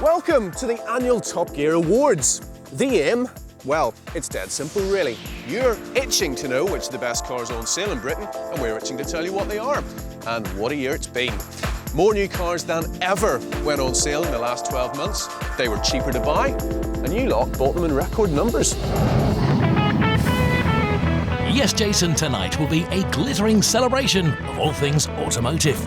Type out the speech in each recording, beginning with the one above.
Welcome to the annual Top Gear Awards. The aim? Well, it's dead simple really. You're itching to know which of the best cars are on sale in Britain, and we're itching to tell you what they are. And what a year it's been. More new cars than ever went on sale in the last 12 months. They were cheaper to buy, and you lot bought them in record numbers. Yes, Jason, tonight will be a glittering celebration of all things automotive.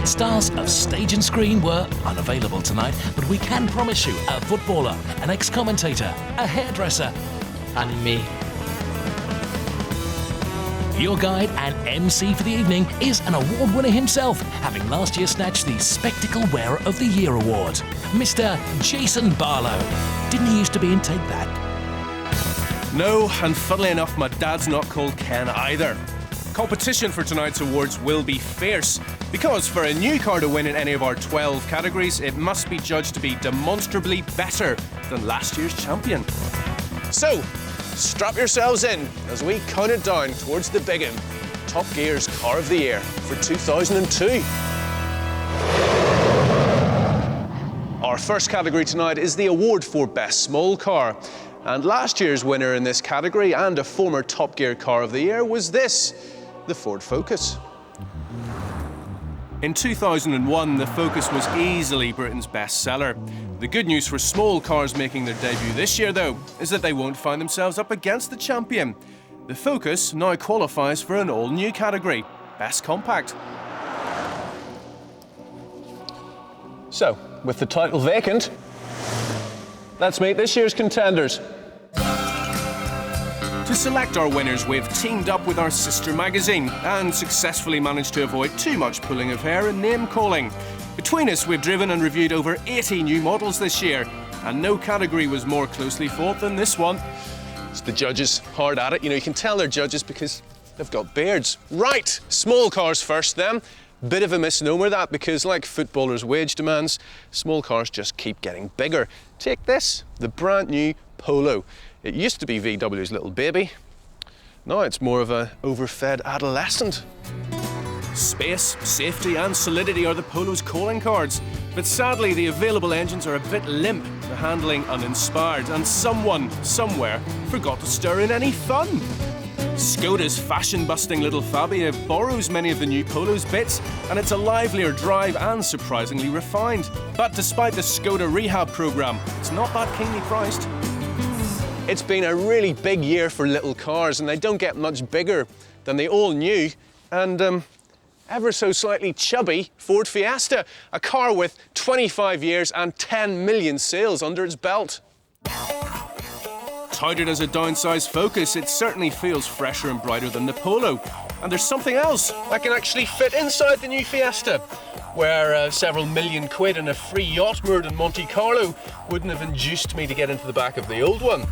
Stars of stage and screen were unavailable tonight, but we can promise you a footballer, an ex-commentator, a hairdresser, and me. Your guide and MC for the evening is an award winner himself, having last year snatched the Spectacle Wearer of the Year award, Mr. Jason Barlow. Didn't he used to be in Take That? No, and funnily enough, my dad's not called Ken either. Competition for tonight's awards will be fierce, because for a new car to win in any of our 12 categories, it must be judged to be demonstrably better than last year's champion. So, strap yourselves in as we count it down towards the big one, Top Gear's Car of the Year for 2002. Our first category tonight is the award for Best Small Car. And last year's winner in this category, and a former Top Gear Car of the Year, was this, the Ford Focus. In 2001, the Focus was easily Britain's best seller. The good news for small cars making their debut this year, though, is that they won't find themselves up against the champion. The Focus now qualifies for an all-new category, Best Compact. So, with the title vacant, let's meet this year's contenders. To select our winners, we've teamed up with our sister magazine and successfully managed to avoid too much pulling of hair and name-calling. Between us, we've driven and reviewed over 80 new models this year, and no category was more closely fought than this one. It's the judges hard at it. You know, you can tell they're judges because they've got beards. Right, small cars first then. Bit of a misnomer that, because like footballers' wage demands, small cars just keep getting bigger. Take this, the brand new Polo. It used to be VW's little baby. Now it's more of an overfed adolescent. Space, safety and solidity are the Polo's calling cards. But sadly, the available engines are a bit limp, the handling uninspired, and someone, somewhere, forgot to stir in any fun. Skoda's fashion-busting little Fabia borrows many of the new Polo's bits, and it's a livelier drive and surprisingly refined. But despite the Skoda rehab programme, it's not that keenly priced. It's been a really big year for little cars, and they don't get much bigger than the all-new and ever so slightly chubby Ford Fiesta, a car with 25 years and 10 million sales under its belt. Touted as a downsized Focus, it certainly feels fresher and brighter than the Polo. And there's something else that can actually fit inside the new Fiesta, where several million quid and a free yacht moored in Monte Carlo wouldn't have induced me to get into the back of the old one.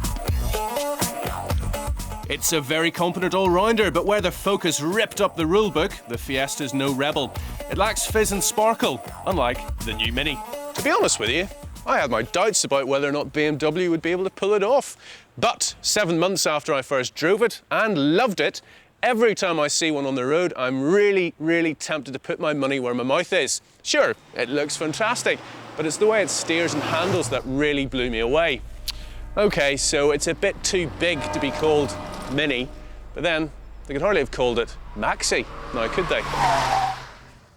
It's a very competent all-rounder, but where the Focus ripped up the rulebook, the Fiesta's no rebel. It lacks fizz and sparkle, unlike the new Mini. To be honest with you, I had my doubts about whether or not BMW would be able to pull it off. But 7 months after I first drove it and loved it, every time I see one on the road, I'm really, really tempted to put my money where my mouth is. Sure, it looks fantastic, but it's the way it steers and handles that really blew me away. Okay, so it's a bit too big to be called Mini, but then they could hardly have called it Maxi, now could they?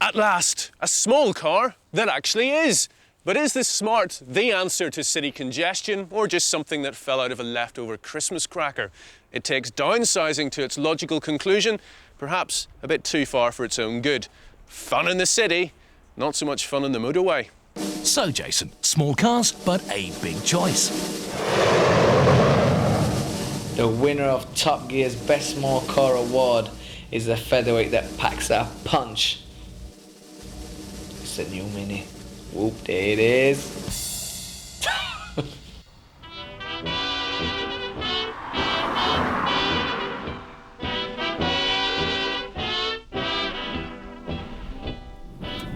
At last, a small car that actually is. But is this smart the answer to city congestion, or just something that fell out of a leftover Christmas cracker? It takes downsizing to its logical conclusion, perhaps a bit too far for its own good. Fun in the city, not so much fun on the motorway. So, Jason, small cars, but a big choice. The winner of Top Gear's Best Small Car Award is the featherweight that packs a punch. It's the new Mini. Whoop, there it is.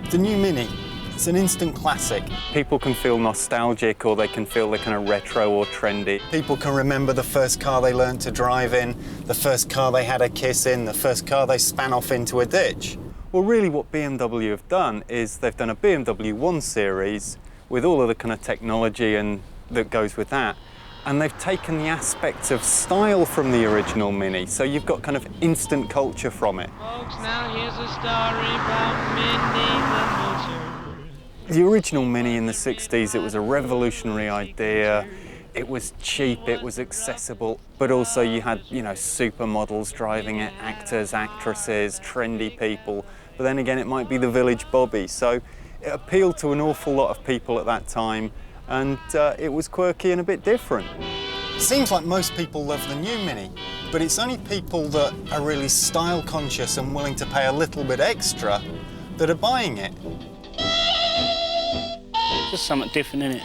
The new Mini, it's an instant classic. People can feel nostalgic, or they can feel they're kind of retro or trendy. People can remember the first car they learned to drive in, the first car they had a kiss in, the first car they span off into a ditch. Well, really what BMW have done is they've done a BMW 1 Series with all of the kind of technology and that goes with that. And they've taken the aspects of style from the original Mini, so you've got kind of instant culture from it. Folks, now here's a story about Minnie the Moocher. The original Mini in the 60s, it was a revolutionary idea. It was cheap, it was accessible, but also you had, you know, supermodels driving it, actors, actresses, trendy people. But then again, it might be the village bobby. So it appealed to an awful lot of people at that time, and it was quirky and a bit different. Seems like most people love the new Mini, but it's only people that are really style conscious and willing to pay a little bit extra that are buying it. Just something different, innit?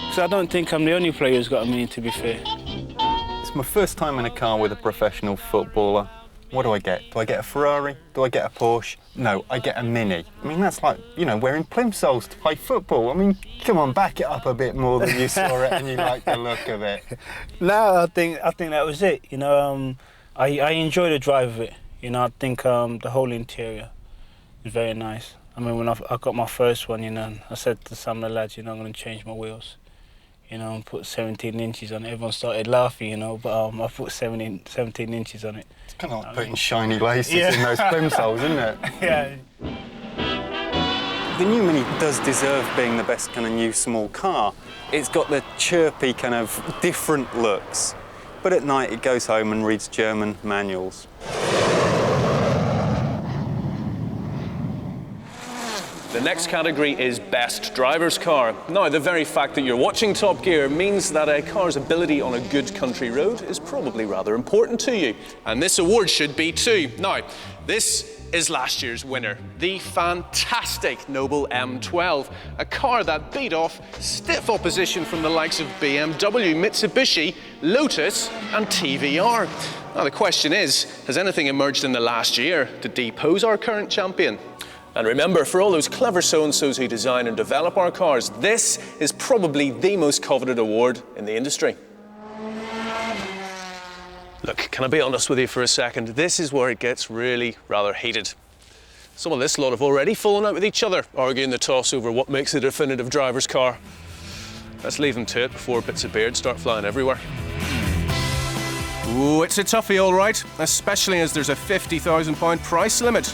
Because I don't think I'm the only player who's got a Mini, to be fair. It's my first time in a car with a professional footballer. What do I get? Do I get a Ferrari? Do I get a Porsche? No, I get a Mini. I mean, that's like, you know, wearing plimsolls to play football. I mean, come on, back it up a bit more than you saw it and you like the look of it. No, I think that was it. You know, I enjoy the drive of it. You know, I think the whole interior is very nice. I mean, when I got my first one, you know, I said to some of the lads, you know, I'm going to change my wheels. You know, and put 17 inches on it. Everyone started laughing, you know, but I put 17 inches on it. It's kind of like putting shiny laces in those plimsolls, isn't it? Yeah. The new Mini does deserve being the best kind of new small car. It's got the chirpy kind of different looks, but at night it goes home and reads German manuals. The next category is Best Driver's Car. Now, the very fact that you're watching Top Gear means that a car's ability on a good country road is probably rather important to you. And this award should be too. Now, this is last year's winner, the fantastic Noble M12, a car that beat off stiff opposition from the likes of BMW, Mitsubishi, Lotus and TVR. Now, the question is, has anything emerged in the last year to depose our current champion? And remember, for all those clever so-and-sos who design and develop our cars, this is probably the most coveted award in the industry. Look, can I be honest with you for a second? This is where it gets really rather heated. Some of this lot have already fallen out with each other, arguing the toss over what makes a definitive driver's car. Let's leave them to it before bits of beard start flying everywhere. Ooh, it's a toughie, all right, especially as there's a £50,000 price limit.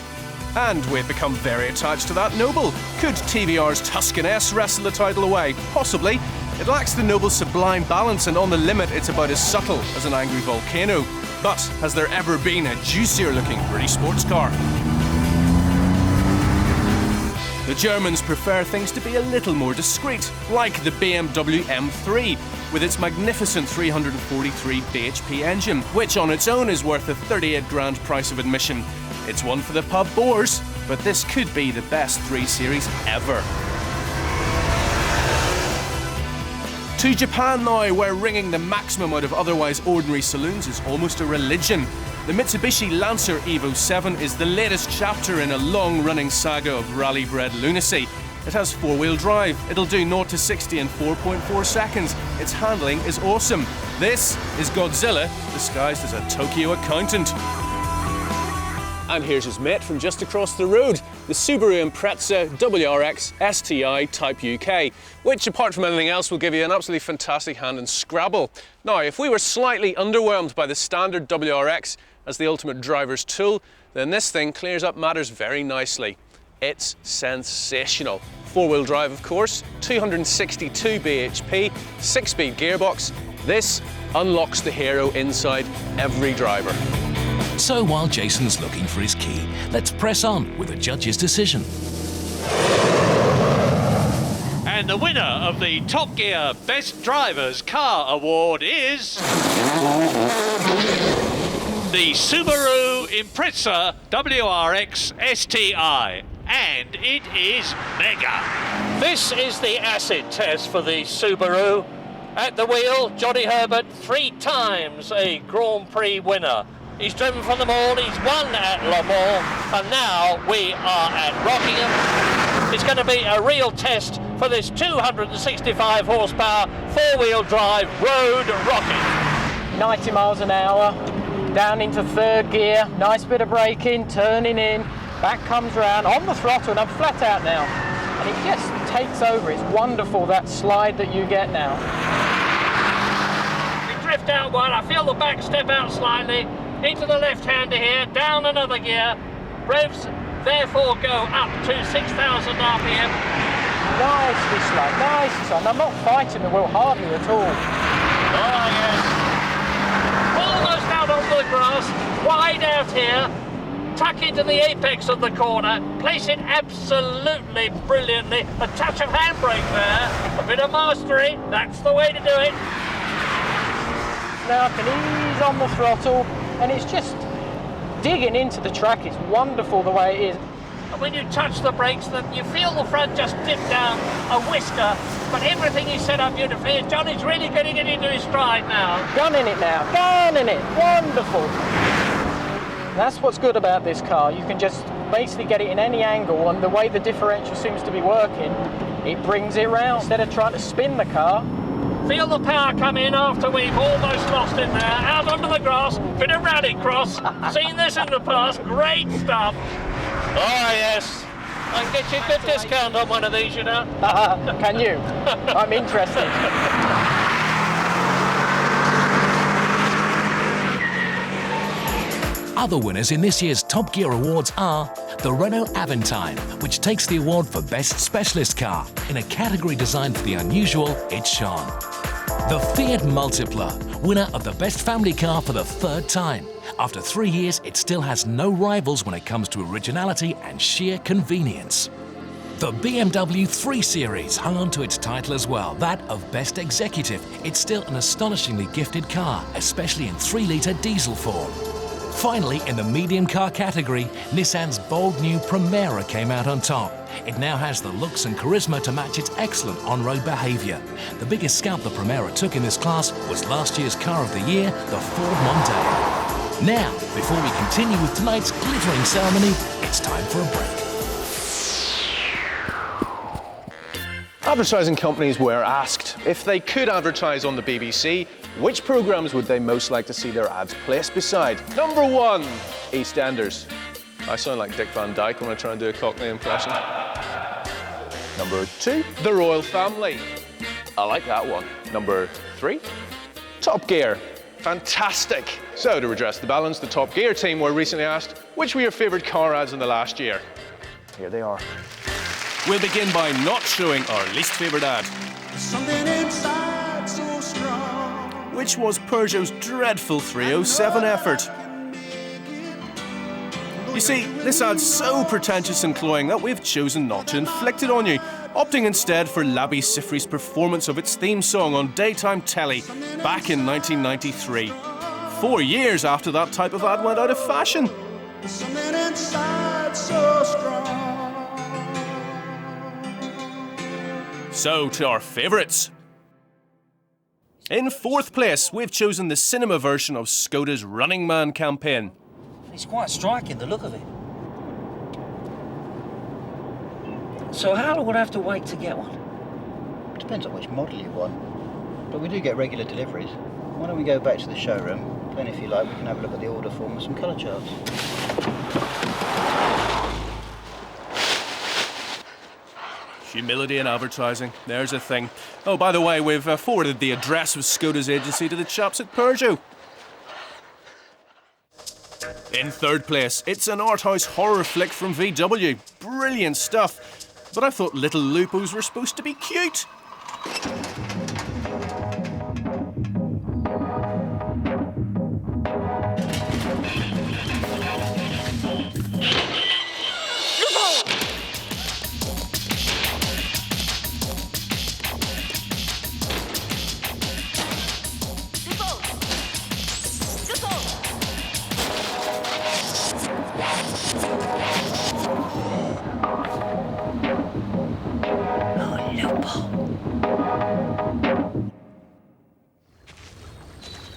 And we've become very attached to that Noble. Could TVR's Tuscan S wrestle the title away? Possibly. It lacks the Noble's sublime balance, and on the limit it's about as subtle as an angry volcano. But has there ever been a juicier looking British sports car? The Germans prefer things to be a little more discreet, like the BMW M3, with its magnificent 343 bhp engine, which on its own is worth a 38 grand price of admission. It's one for the pub bores, but this could be the best 3 Series ever. To Japan now, where ringing the maximum out of otherwise ordinary saloons is almost a religion. The Mitsubishi Lancer Evo 7 is the latest chapter in a long-running saga of rally-bred lunacy. It has 4-wheel drive, it'll do 0 to 60 in 4.4 seconds. Its handling is awesome. This is Godzilla disguised as a Tokyo accountant. And here's his mate from just across the road, the Subaru Impreza WRX STI Type UK, which apart from anything else will give you an absolutely fantastic hand in Scrabble. Now, if we were slightly underwhelmed by the standard WRX as the ultimate driver's tool, then this thing clears up matters very nicely. It's sensational. 4-wheel drive, of course, 262 bhp, 6-speed gearbox. This unlocks the hero inside every driver. So while Jason's looking for his key, let's press on with the judge's decision. And the winner of the Top Gear Best Drivers Car Award is the Subaru Impreza WRX STI, and it is mega. This is the acid test for the Subaru. At the wheel, Johnny Herbert, 3 times a Grand Prix winner. He's driven from them all, he's won at Le Mans, and now we are at Rockingham. It's going to be a real test for this 265 horsepower 4-wheel drive road rocket. 90 miles an hour, down into 3rd gear, nice bit of braking, turning in, back comes round, on the throttle, and I'm flat out now. And it just takes over. It's wonderful, that slide that you get now. We drift out one. I feel the back step out slightly. Into the left-hander here, down another gear. Revs therefore go up to 6,000 RPM. Nicely slow, nicely slow. And I'm not fighting the wheel hardly at all. Oh, yes. Almost out onto the grass, wide out here. Tuck into the apex of the corner, place it absolutely brilliantly. A touch of handbrake there, a bit of mastery, that's the way to do it. Now I can ease on the throttle, and it's just digging into the track. It's wonderful the way it is. And when you touch the brakes, you feel the front just dip down a whisker, but everything is set up beautifully, and Johnny's really getting it into his stride now. Gunning it now, gunning it, wonderful. That's what's good about this car. You can just basically get it in any angle, and the way the differential seems to be working, it brings it round instead of trying to spin the car. Feel the power come in after we've almost lost it there. Out onto the grass, bit of rallycross. Seen this in the past, great stuff. Oh yes, I can get you a good discount on one of these, you know. Can you? I'm interested. Other winners in this year's Top Gear Awards are the Renault Aventime, which takes the award for Best Specialist Car. In a category designed for the unusual, it shone. The Fiat Multipla, winner of the Best Family Car for the third time. After 3 years, it still has no rivals when it comes to originality and sheer convenience. The BMW 3 Series hung on to its title as well, that of Best Executive. It's still an astonishingly gifted car, especially in 3-litre diesel form. Finally, in the medium car category, Nissan's bold new Primera came out on top. It now has the looks and charisma to match its excellent on-road behaviour. The biggest scalp the Primera took in this class was last year's Car of the Year, the Ford Mondeo. Now, before we continue with tonight's glittering ceremony, it's time for a break. Advertising companies were asked if they could advertise on the BBC, which programmes would they most like to see their ads placed beside? Number 1, EastEnders. I sound like Dick Van Dyke when I try and do a Cockney impression. Number 2, The Royal Family. I like that one. Number 3, Top Gear. Fantastic. So to redress the balance, the Top Gear team were recently asked, which were your favourite car ads in the last year? Here they are. We'll begin by not showing our least favourite ad. Something inside so strong. Which was Peugeot's dreadful 307 effort. You see, this ad's so pretentious and cloying that we've chosen not to inflict it on you, opting instead for Labi Siffre's performance of its theme song on daytime telly back in 1993. 4 years after that type of ad went out of fashion. Something inside so strong. So, to our favourites. In 4th place, we've chosen the cinema version of Skoda's Running Man campaign. It's quite striking, the look of it. So how long would I have to wait to get one? Depends on which model you want, but we do get regular deliveries. Why don't we go back to the showroom, then if you like we can have a look at the order form and some colour charts. Humility in advertising, there's a thing. Oh, by the way, we've forwarded the address of Skoda's agency to the chaps at Peugeot. In 3rd place, it's an art house horror flick from VW. Brilliant stuff. But I thought little Lupos were supposed to be cute.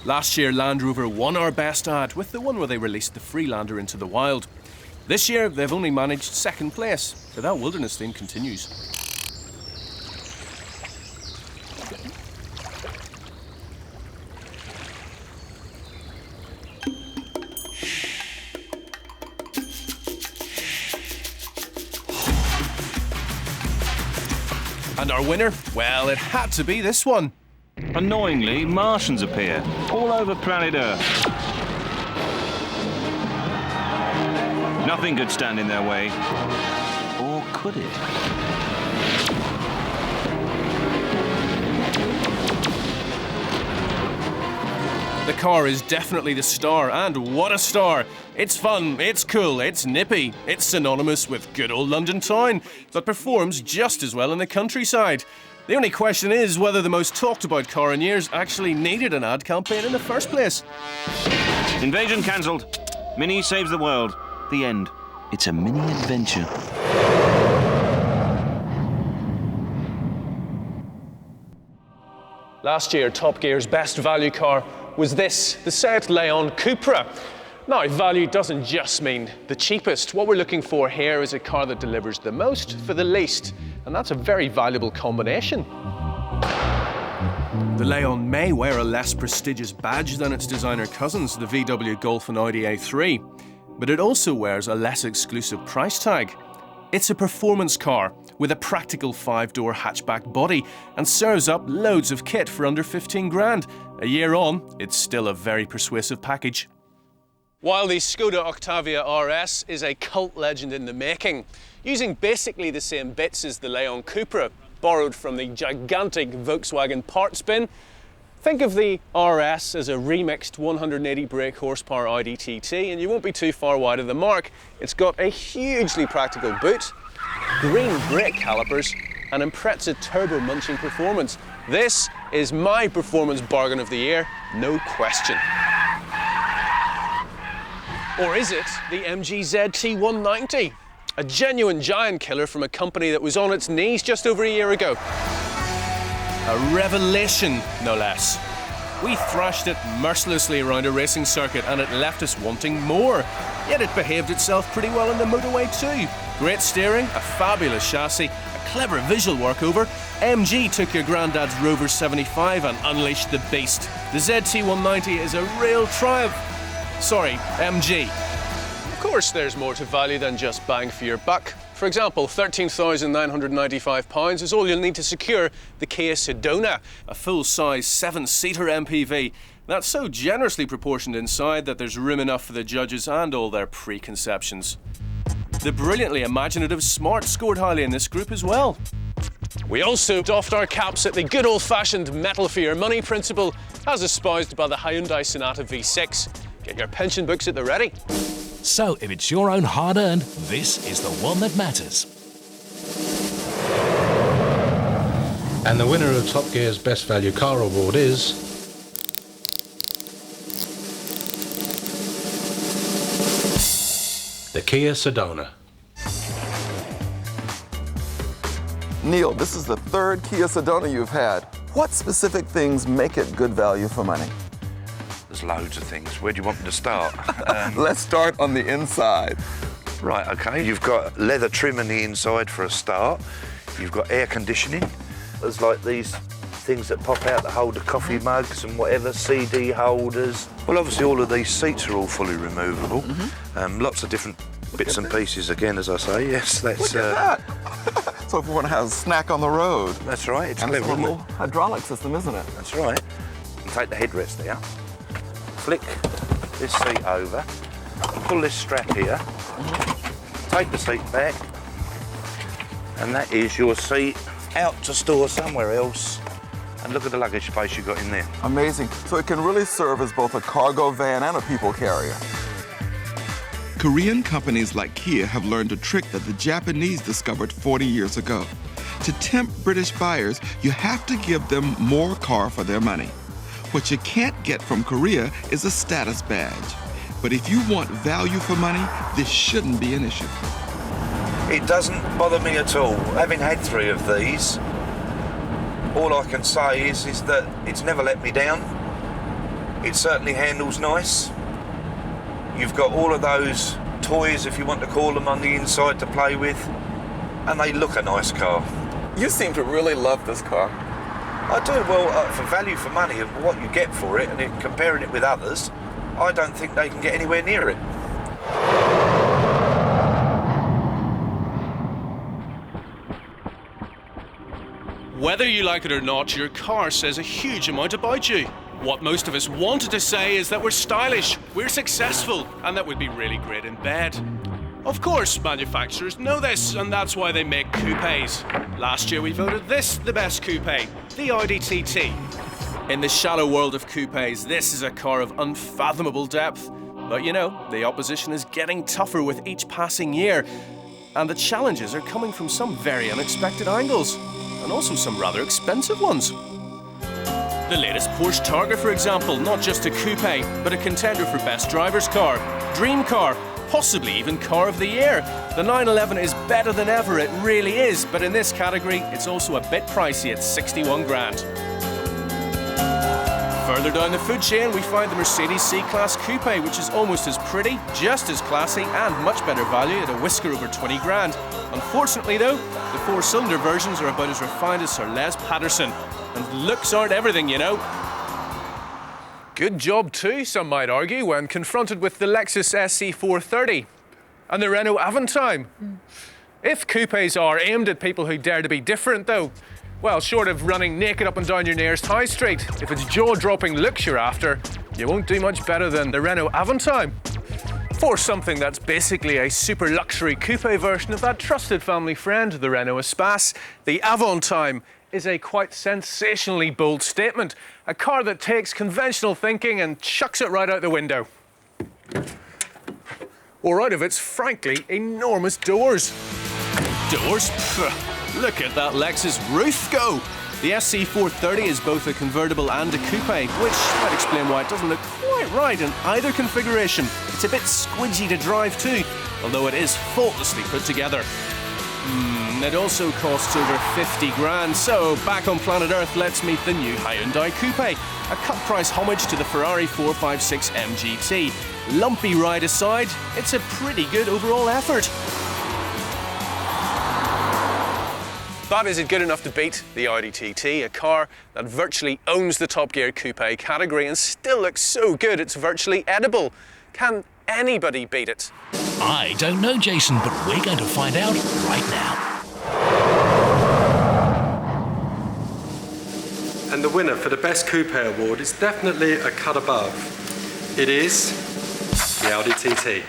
Last year, Land Rover won our best ad with the one where they released the Freelander into the wild. This year, they've only managed 2nd place, but that wilderness theme continues. And our winner? Well, it had to be this one. Annoyingly, Martians appear all over planet Earth. Nothing could stand in their way. Or could it? The car is definitely the star, and what a star! It's fun, it's cool, it's nippy, it's synonymous with good old London town, but performs just as well in the countryside. The only question is whether the most talked about car in years actually needed an ad campaign in the first place. Invasion cancelled. Mini saves the world. The end. It's a mini adventure. Last year, Top Gear's best value car was this, the Seat Leon Cupra. Now, value doesn't just mean the cheapest. What we're looking for here is a car that delivers the most for the least, and that's a very valuable combination. The Leon may wear a less prestigious badge than its designer cousins, the VW Golf and Audi A3, but it also wears a less exclusive price tag. It's a performance car with a practical 5-door hatchback body and serves up loads of kit for under 15 grand. A year on, it's still a very persuasive package. While the Skoda Octavia RS is a cult legend in the making, using basically the same bits as the Leon Cupra, borrowed from the gigantic Volkswagen parts bin, think of the RS as a remixed 180 brake horsepower Audi TT, and you won't be too far wide of the mark. It's got a hugely practical boot, green brake calipers, and impressive turbo-munching performance. This is my performance bargain of the year, no question. Or is it the MG ZT190? A genuine giant killer from a company that was on its knees just over a year ago. A revelation, no less. We thrashed it mercilessly around a racing circuit and it left us wanting more. Yet it behaved itself pretty well on the motorway too. Great steering, a fabulous chassis, a clever visual workover. MG took your granddad's Rover 75 and unleashed the beast. The ZT190 is a real triumph. Sorry, MG. Of course there's more to value than just bang for your buck. For example, £13,995 is all you'll need to secure the Kia Sedona, a full-size 7-seater MPV that's so generously proportioned inside that there's room enough for the judges and all their preconceptions. The brilliantly imaginative Smart scored highly in this group as well. We also doffed our caps at the good old-fashioned metal for your money principle, as espoused by the Hyundai Sonata V6. Get your pension books at the ready. So, if it's your own hard-earned, this is the one that matters. And the winner of Top Gear's Best Value Car Award is... the Kia Sedona. Neil, this is the third Kia Sedona you've had. What specific things make it good value for money? There's loads of things. Where do you want me to start? Let's start on the inside. Right, okay. You've got leather trim on the inside for a start. You've got air conditioning. There's like these things that pop out that hold the coffee mugs and whatever, CD holders. Well, obviously all of these seats are all fully removable. Lots of different bits and pieces again, as I say. Yes, that's... Look at that! So if we want to have a snack on the road. That's right. It's and clever, it's a isn't little hydraulic system, isn't it? That's right. And take the headrest there. Flick this seat over, pull this strap here, take the seat back, and that is your seat out to store somewhere else. And look at the luggage space you've got in there. Amazing. So it can really serve as both a cargo van and a people carrier. Korean companies like Kia have learned a trick that the Japanese discovered 40 years ago. To tempt British buyers, you have to give them more car for their money. What you can't get from Korea is a status badge. But if you want value for money, this shouldn't be an issue. It doesn't bother me at all. Having had 3 of these, all I can say is that it's never let me down. It certainly handles nice. You've got all of those toys, if you want to call them, on the inside to play with, and they look a nice car. You seem to really love this car. I do. Well, for value for money of what you get for it, and comparing it with others, I don't think they can get anywhere near it. Whether you like it or not, your car says a huge amount about you. What most of us wanted to say is that we're stylish, we're successful, and that we'd be really great in bed. Of course, manufacturers know this, and that's why they make coupes. Last year we voted this the best coupe, the Audi TT. In the shallow world of coupes, this is a car of unfathomable depth. But you know, the opposition is getting tougher with each passing year, and the challenges are coming from some very unexpected angles, and also some rather expensive ones. The latest Porsche Targa, for example, not just a coupe, but a contender for best driver's car, dream car, possibly even car of the year. The 911 is better than ever, it really is, but in this category, it's also a bit pricey at 61 grand. Further down the food chain, we find the Mercedes C-Class Coupe, which is almost as pretty, just as classy, and much better value at a whisker over 20 grand. Unfortunately though, the 4-cylinder versions are about as refined as Sir Les Patterson. And looks aren't everything, you know. Good job too, some might argue, when confronted with the Lexus SC430 and the Renault Avantime. If coupes are aimed at people who dare to be different though, well, short of running naked up and down your nearest high street, if it's jaw-dropping looks you're after, you won't do much better than the Renault Avantime. For something that's basically a super luxury coupe version of that trusted family friend, the Renault Espace, the Avantime is a quite sensationally bold statement. A car that takes conventional thinking and chucks it right out the window. Or out of its frankly enormous doors. Doors? Pfft, look at that Lexus roof go! The SC430 is both a convertible and a coupe, which might explain why it doesn't look quite right in either configuration. It's a bit squidgy to drive too, although it is faultlessly put together. It also costs over 50 grand, so back on planet Earth, let's meet the new Hyundai Coupe, a cut-price homage to the Ferrari 456 MGT. Lumpy ride aside, it's a pretty good overall effort. But is it good enough to beat the Audi TT, a car that virtually owns the Top Gear coupe category and still looks so good it's virtually edible? Can anybody beat it? I don't know, Jason, but we're going to find out right now. And the winner for the Best Coupe Award is definitely a cut above. It is the Audi TT.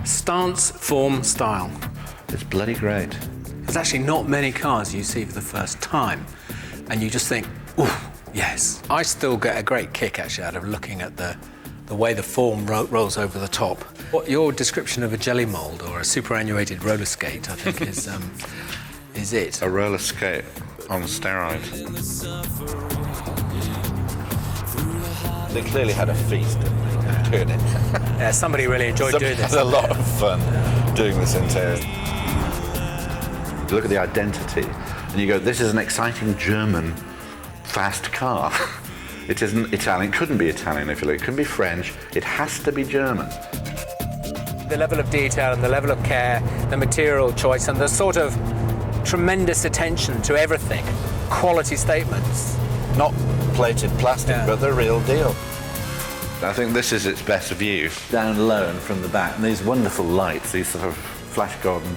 Stance, form, style. It's bloody great. There's actually not many cars you see for the first time, and you just think, ooh, yes. I still get a great kick, actually, out of looking at the way the form rolls over the top. What your description of a jelly mould or a superannuated roller skate, I think, is it. A roller skate on steroids. They clearly had a feast doing it. Yeah, somebody really enjoyed doing this. Had a lot of fun doing this interior. You look at the identity and you go, this is an exciting German fast car. It isn't Italian, it couldn't be Italian if you look, it couldn't be French, it has to be German. The level of detail and the level of care, the material choice and the sort of tremendous attention to everything. Quality statements. Not plated plastic, but the real deal. I think this is its best view. Down low and from the back, and these wonderful lights, these sort of flash garden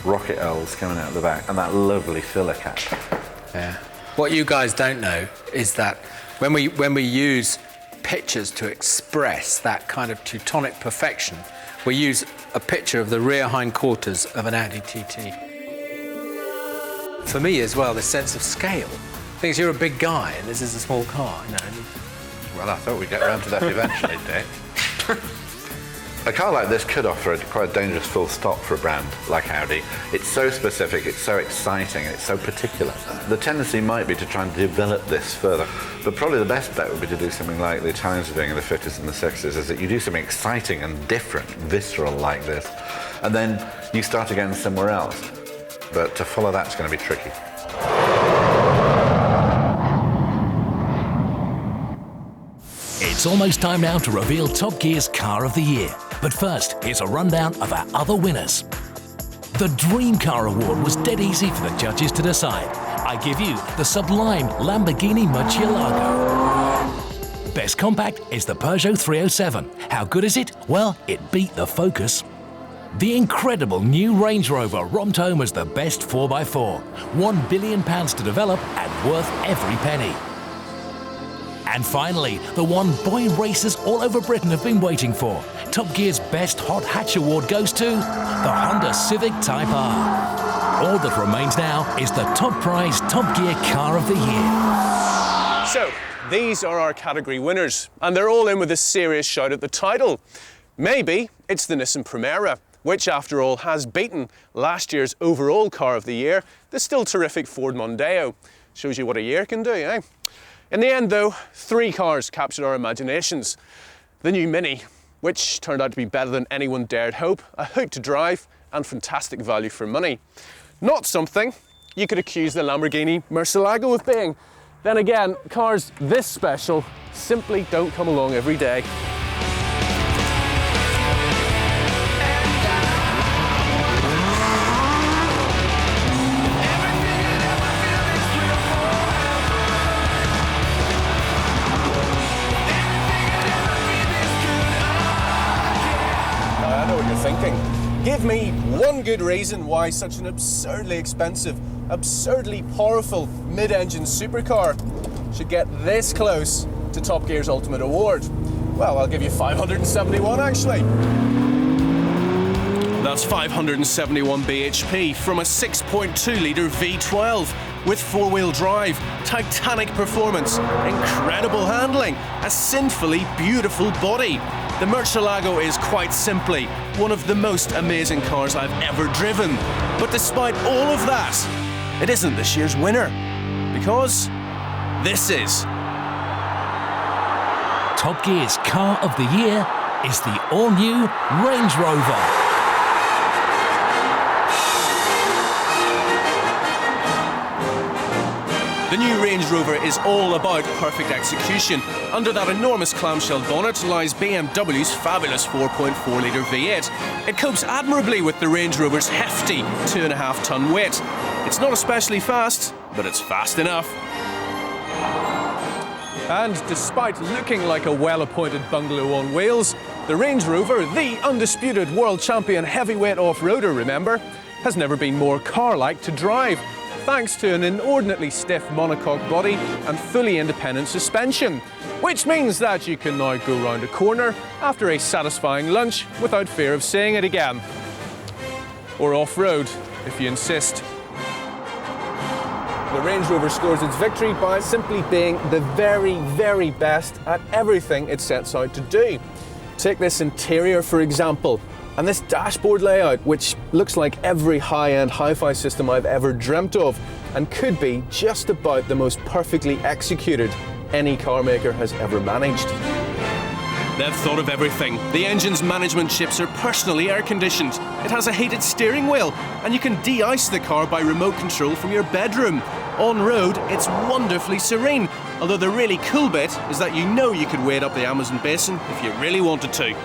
rocket elves coming out the back, and that lovely filler cap. Yeah. What you guys don't know is that when we use pictures to express that kind of Teutonic perfection, we use a picture of the rear hindquarters of an Audi TT. For me as well, the sense of scale. Because you're a big guy and this is a small car, you know. Well, I thought we'd get around to that eventually, Dick. A car like this could offer quite a dangerous full stop for a brand like Audi. It's so specific, it's so exciting, it's so particular. The tendency might be to try and develop this further, but probably the best bet would be to do something like the Italians were doing in the 50s and the 60s, is that you do something exciting and different, visceral like this, and then you start again somewhere else. But to follow that's going to be tricky. It's almost time now to reveal Top Gear's Car of the Year. But first, here's a rundown of our other winners. The Dream Car Award was dead easy for the judges to decide. I give you the sublime Lamborghini Murcielago. Best compact is the Peugeot 307. How good is it? Well, it beat the Focus. The incredible new Range Rover romped home as the best 4x4. £1 billion to develop and worth every penny. And finally, the one boy racers all over Britain have been waiting for. Top Gear's Best Hot Hatch Award goes to the Honda Civic Type R. All that remains now is the top prize Top Gear Car of the Year. So, these are our category winners, and they're all in with a serious shout at the title. Maybe it's the Nissan Primera, which after all has beaten last year's overall car of the year, the still terrific Ford Mondeo. Shows you what a year can do, eh? In the end though, 3 cars captured our imaginations. The new Mini, which turned out to be better than anyone dared hope, a hoot to drive and fantastic value for money. Not something you could accuse the Lamborghini Murcielago of being. Then again, cars this special simply don't come along every day. Give me one good reason why such an absurdly expensive, absurdly powerful mid-engine supercar should get this close to Top Gear's Ultimate Award. Well, I'll give you 571 actually. That's 571 bhp from a 6.2-litre V12 with 4-wheel drive, titanic performance, incredible handling, a sinfully beautiful body. The Murcielago is quite simply one of the most amazing cars I've ever driven. But despite all of that, it isn't this year's winner, because this is. Top Gear's Car of the Year is the all-new Range Rover. The new Range Rover is all about perfect execution. Under that enormous clamshell bonnet lies BMW's fabulous 4.4-litre V8. It copes admirably with the Range Rover's hefty 2.5-ton weight. It's not especially fast, but it's fast enough. And despite looking like a well-appointed bungalow on wheels, the Range Rover, the undisputed world champion heavyweight off-roader, remember, has never been more car-like to drive, thanks to an inordinately stiff monocoque body and fully independent suspension, which means that you can now go round a corner after a satisfying lunch without fear of seeing it again. Or off-road, if you insist. The Range Rover scores its victory by simply being the very, very best at everything it sets out to do. Take this interior, for example, and this dashboard layout, which looks like every high-end hi-fi system I've ever dreamt of, and could be just about the most perfectly executed any car maker has ever managed. They've thought of everything. The engine's management chips are personally air-conditioned. It has a heated steering wheel, and you can de-ice the car by remote control from your bedroom. On-road, it's wonderfully serene, although the really cool bit is that you know you could wade up the Amazon basin if you really wanted to.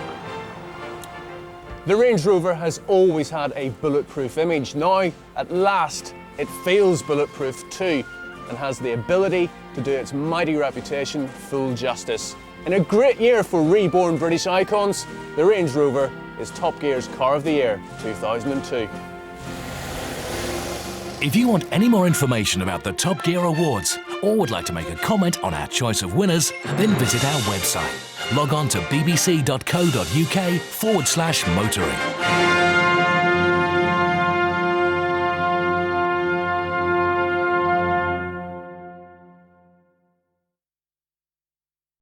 The Range Rover has always had a bulletproof image. Now, at last, it feels bulletproof too, and has the ability to do its mighty reputation full justice. In a great year for reborn British icons, the Range Rover is Top Gear's Car of the Year 2002. If you want any more information about the Top Gear Awards, or would like to make a comment on our choice of winners, then visit our website. Log on to bbc.co.uk/motoring.